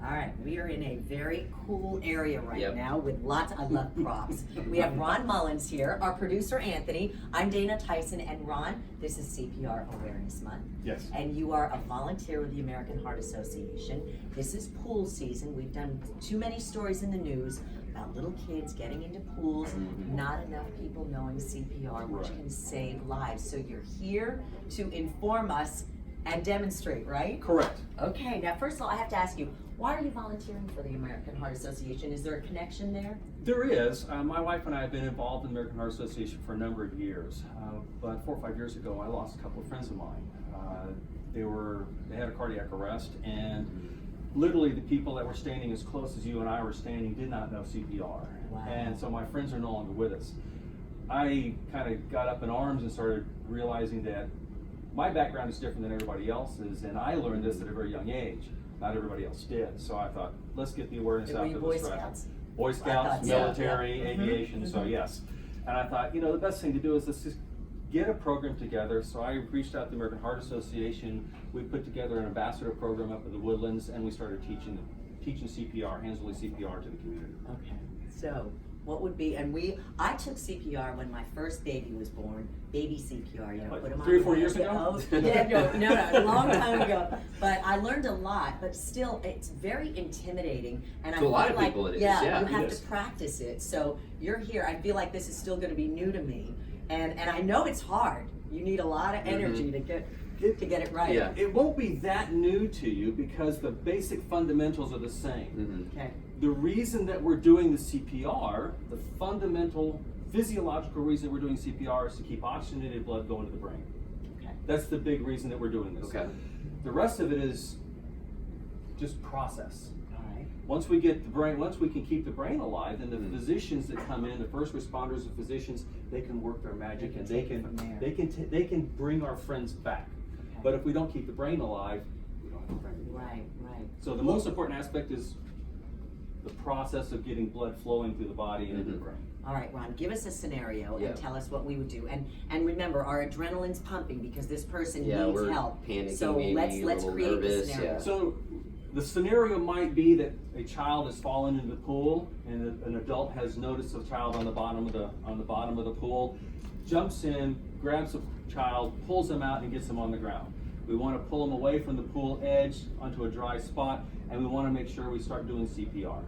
All right, we are in a very cool area right now with lots. I love props. We have Ron Mullins here, our producer Anthony. I'm Dana Tyson, and Ron, this is CPR Awareness Month. Yes. And you are a volunteer with the American Heart Association. This is pool season. We've done too many stories in the news about little kids getting into pools, not enough people knowing CPR, which can save lives. So you're here to inform us and demonstrate, right? Correct. Okay, now first of all, I have to ask you, why are you volunteering for the American Heart Association? Is there a connection there? There is. My wife and I have been involved in the American Heart Association for a number of years. But 4 or 5 years ago, I lost a couple of friends of mine. They had a cardiac arrest, and literally the people that were standing as close as you and I were standing did not know CPR. Wow. And so my friends are no longer with us. I kind of got up in arms and started realizing that my background is different than everybody else's, and I learned this at a very young age. Not everybody else did. So I thought, let's get the awareness out there. Boy Scouts? Boy Scouts, military, aviation, so yes. And I thought, the best thing to do is let's just get a program together. So I reached out to the American Heart Association. We put together an ambassador program up at the Woodlands, and we started teaching CPR, hands-only CPR to the community. Okay, so what would be, I took CPR when my first baby was born, baby CPR, Like put him on 3 or 4 the- years ago? Oh, yeah, no, a long time ago. But I learned a lot, but still, it's very intimidating. And I To a lot feel of like, people it is, you yeah. have It to is. practice it. So you're here, I feel like this is still gonna be new to me. And I know it's hard. You need a lot of energy to get it right. Yeah. It won't be that new to you because the basic fundamentals are the same. Okay. The reason that we're doing the CPR, the fundamental physiological reason we're doing CPR is to keep oxygenated blood going to the brain. Okay. That's the big reason that we're doing this. Okay. The rest of it is just process. All right. Once we can keep the brain alive, then the physicians that come in, the first responders and physicians, they can work their magic and they can bring our friends back. Okay. But if we don't keep the brain alive, we don't have the brain. Right. So the most important aspect is the process of getting blood flowing through the body and into the brain. All right, Ron, give us a scenario Yeah. and tell us what we would do. And remember, our adrenaline's pumping because this person Yeah, needs we're help. panicking, So maybe, let's a little create the nervous, scenario. yeah. So the scenario might be that a child has fallen into the pool and an adult has noticed a child on the bottom of the pool, jumps in, grabs the child, pulls him out and gets him on the ground. We want to pull him away from the pool edge onto a dry spot, and we want to make sure we start doing CPR.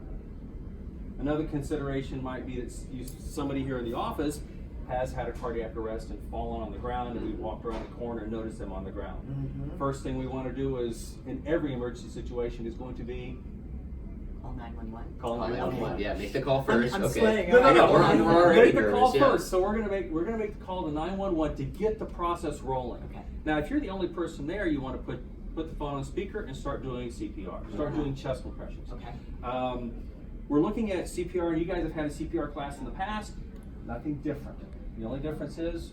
Another consideration might be that somebody here in the office has had a cardiac arrest and fallen on the ground, and we walked around the corner and noticed them on the ground. First thing we want to do is, in every emergency situation, is going to be Call 911. call 911. Yeah, make the call first. I'm okay. sweating. No, I know, we're I'm already make the nervous, call yeah. first. So we're gonna make the call to 911 to get the process rolling. Okay. Now, if you're the only person there, you want to put the phone on speaker and start doing CPR. Start doing chest compressions. Okay. We're looking at CPR. You guys have had a CPR class in the past. Nothing different. The only difference is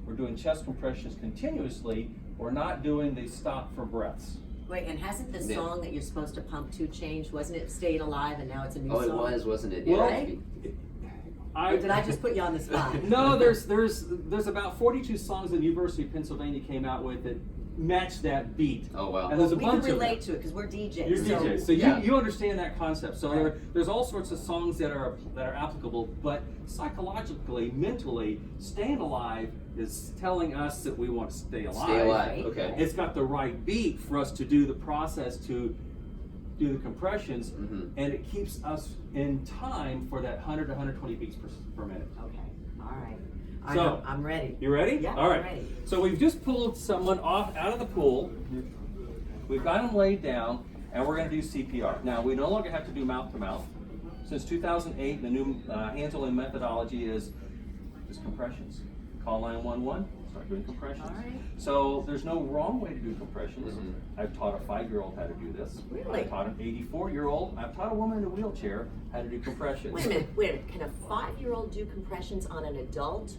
we're doing chest compressions continuously. We're not doing the stop for breaths. Wait, and hasn't the Yeah. song that you're supposed to pump to changed? Wasn't it Staying Alive and now it's a new Oh, song? it was, wasn't it? Well, Right? Or did I just put you on the spot? No, there's about 42 songs that the University of Pennsylvania came out with that match that beat. Oh, wow. And there's a We bunch can of them. relate to it because we're DJs. You're so DJs, so yeah. you understand that concept. So Right. there's all sorts of songs that are applicable, but psychologically, mentally, staying alive is telling us that we want to stay alive. Stay alive, Right. okay. It's got the right beat for us to do the process to do the compressions, and it keeps us in time for that 100 to 120 beats per minute. Okay. All right. So- I'm ready. You ready? Yeah, All right. I'm ready. So we've just pulled someone out of the pool. We've got them laid down, and we're going to do CPR. Now, we no longer have to do mouth to mouth. Since 2008, the new hands-only methodology is just compressions. Call 911, start doing compressions. All right. So there's no wrong way to do compressions. I've taught a 5-year-old how to do this. Really? I've taught an 84-year-old. I've taught a woman in a wheelchair how to do compressions. Wait a minute. Can a 5-year-old do compressions on an adult,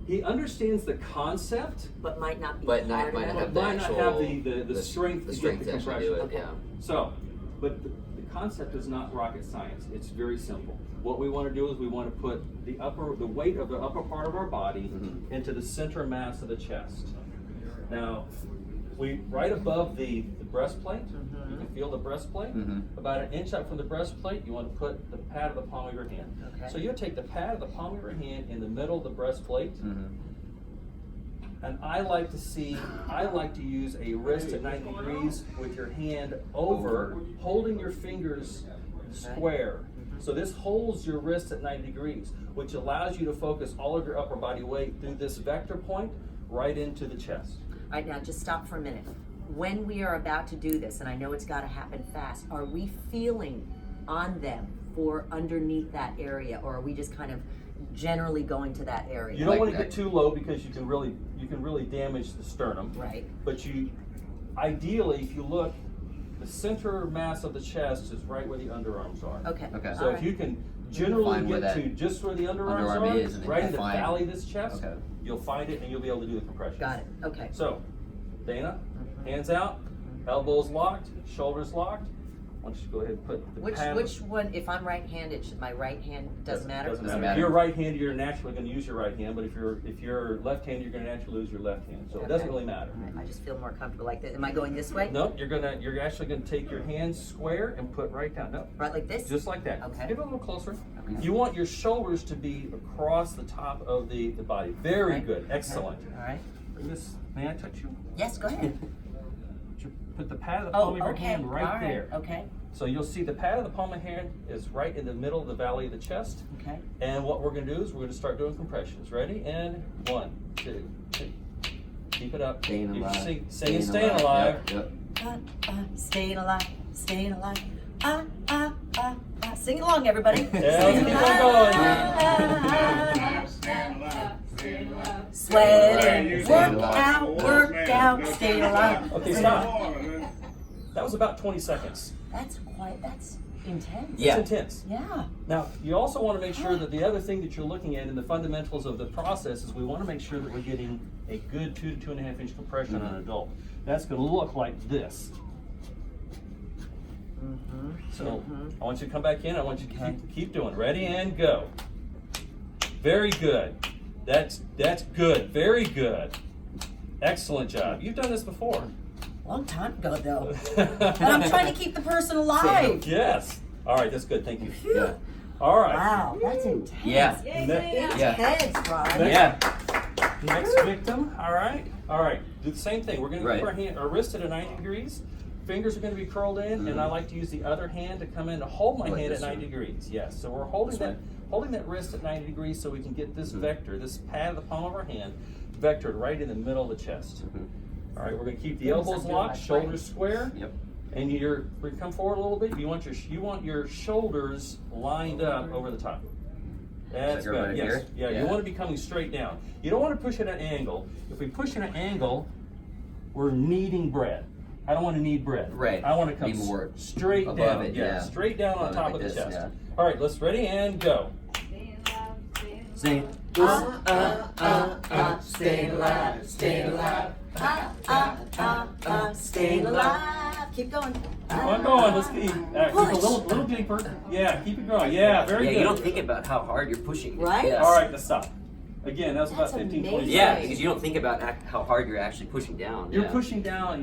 He understands the concept, but might not be But hard might not enough? have the might not actual have the strength to get the to actually compression. do it. Yeah. So, but the concept is not rocket science. It's very simple. What we want to do is we want to put the weight of the upper part of our body into the center mass of the chest. Now, right above the breastplate, you can feel the breastplate. About an inch up from the breastplate, you want to put the pad of the palm of your hand. Okay. So you'll take the pad of the palm of your hand in the middle of the breastplate. And I like to use a wrist at 90 degrees with your hand over, holding your fingers square. So this holds your wrist at 90 degrees, which allows you to focus all of your upper body weight through this vector point right into the chest. All right, now just stop for a minute. When we are about to do this, and I know it's got to happen fast, are we feeling on them for underneath that area, or are we just kind of generally going to that area? You don't want to get too low because you can really damage the sternum. Right. But ideally, if you look, the center mass of the chest is right where the underarms are. Okay. So if you can generally get to just where the underarms underarm is, and are, then right in the find- valley of this chest, Okay. you'll find it and you'll be able to do the compression. Got it. Okay. So, Dana, hands out, elbows locked, shoulders locked. Why don't you go ahead and put the pad. Which one? If I'm right-handed, should my right hand doesn't matter? Doesn't Doesn't matter. If matter. you're right-handed, you're naturally going to use your right hand, but if you're left-handed, you're going to naturally lose your left hand. So it doesn't really matter. I just feel more comfortable like this. Am I going this way? No, you're actually going to take your hands square and put right down. No, Right like this? just like that. Okay. Give it a little closer. You want your shoulders to be across the top of the body. Very Okay. good. Excellent. All right. Bring this. May I touch you? Yes, go ahead. Put the pad of the palm of your okay. hand right All there. Okay. So you'll see the pad of the palm of the hand is right in the middle of the valley of the chest. Okay. And what we're going to do is we're going to start doing compressions. Ready? And 1, 2, 3. Keep it up. Staying alive. Staying alive. Yep. Staying alive. Staying alive. Sing along, everybody. Yeah, let's Staying keep on alive. Sweating. Staying Work out. Stay alive. Okay, stop. That was about 20 seconds. That's intense. Yeah. It's intense. Yeah. Now, you also want to make sure that the other thing that you're looking at in the fundamentals of the process is we want to make sure that we're getting a good 2 to 2.5 inch compression on an adult. That's going to look like this. So I want you to come back in. I want you to keep doing. Ready and go. Very good. That's good. Very good. Excellent job. You've done this before. Long time ago, though. But I'm trying to keep the person alive. Yes. All right. That's good. Thank you. Yeah. All right. Wow, that's intense. Yeah. Intense, Ron. Yeah. Next victim. All right. All right. Do the same thing. We're going to keep our wrist at 90 degrees. Fingers are going to be curled in, and I like to use the other hand to come in to hold my hand at 90 degrees. Yes. So we're holding that wrist at 90 degrees so we can get this vector, this pad of the palm of our hand, vectored right in the middle of the chest. All right. We're going to keep the elbows locked, shoulders square. Yep. And we come forward a little bit. You want your shoulders lined up over the top. That's Like good. right Yes. here? Yeah. You want to be coming straight down. You don't want to push at an angle. If we push at an angle, we're kneading bread. I don't want to knead bread. Right. I want to come Be more straight above down. it, Yeah. yeah. Straight down on Above it top like of the this, chest. yeah. All right. Let's ready and go. Sing. Staying alive, staying alive. Staying alive. Keep going. Keep on going. Let's keep a little deeper. Yeah. Keep it going. Yeah. Very good. You don't think about how hard you're pushing. Right? Yes. All right. Let's stop. Again, that was about That's 15, 20 amazing. Yeah, seconds. because you don't think about how hard you're actually pushing down. You're yeah. pushing down.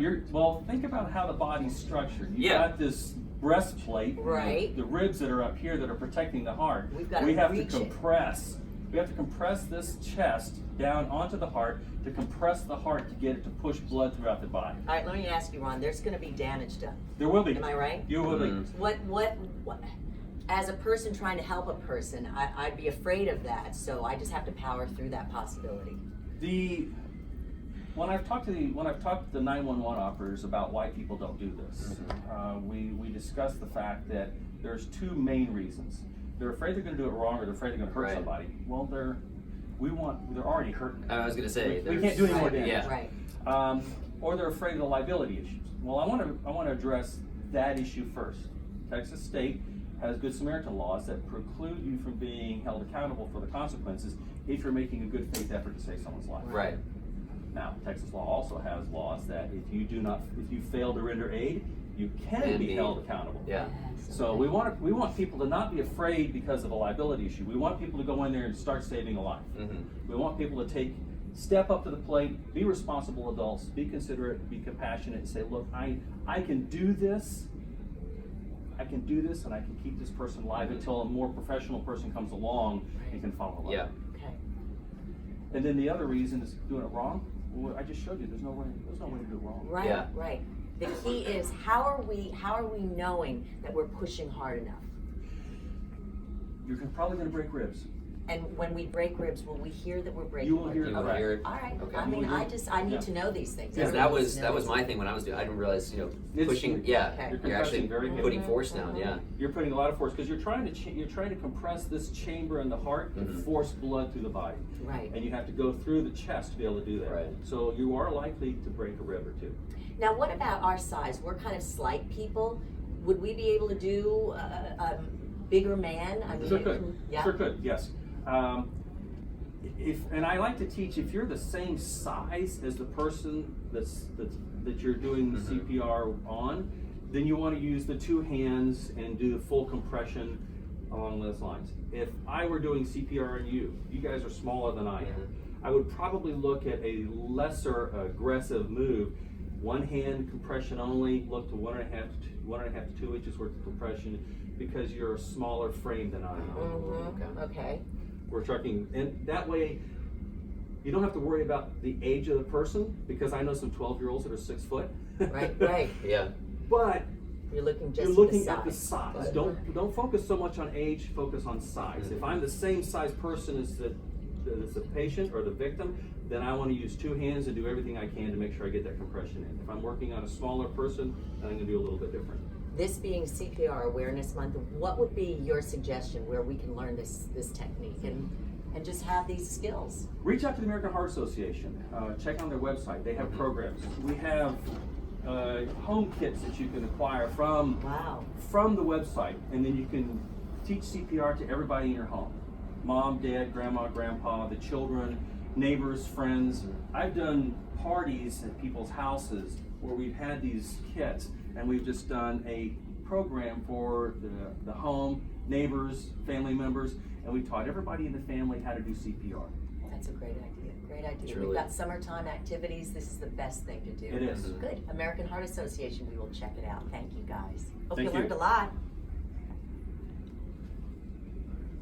Think about how the body's structured. You've Yeah. got this breastplate, Right. The ribs that are up here that are protecting the heart. We've got to we have to reach it. compress. We have to compress this chest down onto the heart to compress the heart to get it to push blood throughout the body. All right, let me ask you, Ron. There's going to be damage done. There will be. Am I right? You will be. What? As a person trying to help a person, I'd be afraid of that. So I just have to power through that possibility. When I've talked to the 911 operators about why people don't do this, we discussed the fact that there's two main reasons. They're afraid they're going to do it wrong, or they're afraid they're going to hurt Right. somebody. Well, they're already hurting. I was gonna say We can't do any more damage. Yeah. Right. Or they're afraid of the liability issues. Well, I want to address that issue first. Texas State has Good Samaritan laws that preclude you from being held accountable for the consequences if you're making a good faith effort to save someone's life. Right. Now, Texas law also has laws that if you fail to render aid, you can be held accountable. Yeah. So we want people to not be afraid because of a liability issue. We want people to go in there and start saving a life. Mm-hmm. We want people to take step up to the plate, be responsible adults, be considerate, be compassionate, and say, look, I can do this. I can do this, and I can keep this person alive until a more professional person comes along and can follow up. Yeah. Okay. And then the other reason is doing it wrong. Well, I just showed you. There's no way to do it wrong. Right, Yeah. right. The key is how are we knowing that we're pushing hard enough? You're probably going to break ribs. And when we break ribs, will we hear that we're breaking? You will hear You it. will crack. hear it. All right. Okay. I mean, You will I hear- need yeah. to know these things. Because Everyone that needs to know was these my things. thing when I was doing. I didn't realize, It's- pushing. Yeah, Okay. You're you're actually compressing very heavy. putting force down. Yeah. You're putting a lot of force because you're trying to compress this chamber in the heart and Mhm. force blood through the body. Right. And you have to go through the chest to be able to do that. Right. So you are likely to break a rib or two. Now, what about our size? We're kind of slight people. Would we be able to do a bigger man? I mean, Sure could. Yeah. Sure could. Yes. And I like to teach, if you're the same size as the person that you're doing the Mhm. CPR on, then you want to use the two hands and do the full compression along those lines. If I were doing CPR on you guys are smaller than I am, Mhm. I would probably look at a lesser aggressive move. One hand compression only, look to 1.5 to 2 inches worth of compression because you're a smaller frame than I am. Mhm. Okay. We're talking, and that way you don't have to worry about the age of the person, because I know some 12-year-olds that are 6 foot. Right. Right. Yeah. But You're looking just you're looking at at the size. Right. Don't focus so much on age, focus on size. If I'm the same size person as the patient or the victim, then I want to use two hands and do everything I can to make sure I get that compression in. If I'm working on a smaller person, then I'm going to do a little bit different. This being CPR Awareness Month, what would be your suggestion where we can learn this technique and just have these skills? Reach out to the American Heart Association. Check on their website. They have programs. We have home kits that you can acquire from the website, and then you can teach CPR to everybody in your home. Mom, dad, grandma, grandpa, the children, neighbors, friends. I've done parties at people's houses where we've had these kits, and we've just done a program for the home, neighbors, family members, and we taught everybody in the family how to do CPR. That's a great idea. Great idea. Truly. We've got summertime activities. This is the best thing to do. It is. Good. American Heart Association. We will check it out. Thank you guys. Hope Thank you you. learned a lot.